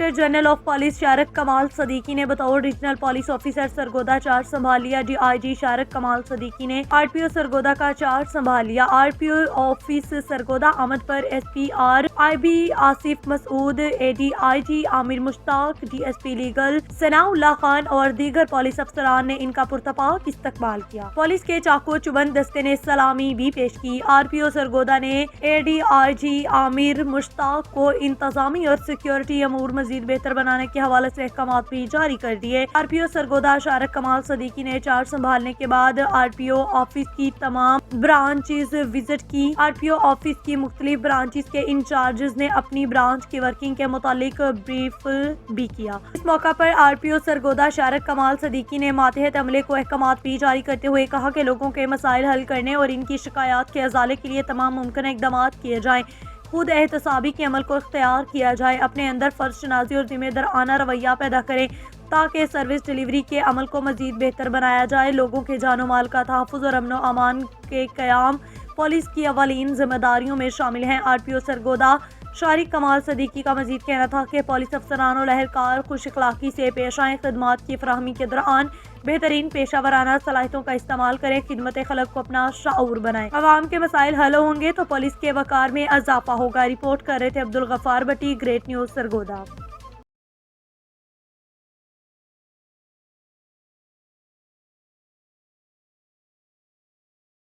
Director general of police Shariq Kamal Siddiqui نے بطور regional police officer Sargodha charge سنبھال لیا۔ D I G Shariq Kamal Siddiqui نے آر پی او سرگودا کا چارج سنبھال لیا۔ R P O office Sargodha آمد پر S P R I B Asif Masood, A D I G Aamir Mushtaq, D S P legal Sanaullah Khan اور دیگر پولیس افسران نے ان کا پرتپاک استقبال کیا۔ پولیس کے چاقو چوبند دستے نے سلامی بھی پیش کی۔ آر پی او سرگودا نے اے ڈی آئی جی عامر مشتاق کو انتظامی اور سیکیورٹی امور مزید بہتر بنانے کے حوالے سے احکامات بھی جاری کر دیے۔ Are P O Sargodha Shariq Kamal Siddiqui نے چارج سنبھالنے کے بعد آر پی او آفس کی تمام برانچز وزٹ کی۔ آر پی او آفس کی مختلف برانچز کے انچارجز نے اپنی برانچ کی ورکنگ کے متعلق بریف بھی کیا۔ اس موقع پر are P O Sargodha Shariq Kamal Siddiqui نے ماتحت عملے کو احکامات بھی جاری کرتے ہوئے کہا کہ لوگوں کے مسائل حل کرنے اور ان کی شکایات کے ازالے کے لیے تمام ممکنہ اقدامات کیے جائیں۔ خود احتسابی کے عمل کو اختیار کیا جائے، اپنے اندر فرض شناسی اور ذمہ دارانہ رویہ پیدا کریں تاکہ سروس ڈیلیوری کے عمل کو مزید بہتر بنایا جائے۔ لوگوں کے جان و مال کا تحفظ اور امن و امان کے قیام پولیس کی اولین ذمہ داریوں میں شامل ہیں۔ Are P O Sargodha Shariq Kamal Siddiqui کا مزید کہنا تھا کہ پولیس افسران اور اہلکار خوش اخلاقی سے پیش آئیں، خدمات کی فراہمی کے دوران بہترین پیشہ ورانہ صلاحیتوں کا استعمال کریں، خدمت خلق کو اپنا شعور بنائیں۔ عوام کے مسائل حل ہوں گے تو پولیس کے وقار میں اضافہ ہوگا۔ رپورٹ کر رہے تھے عبدالغفار بٹی، گریٹ نیوز سرگودا۔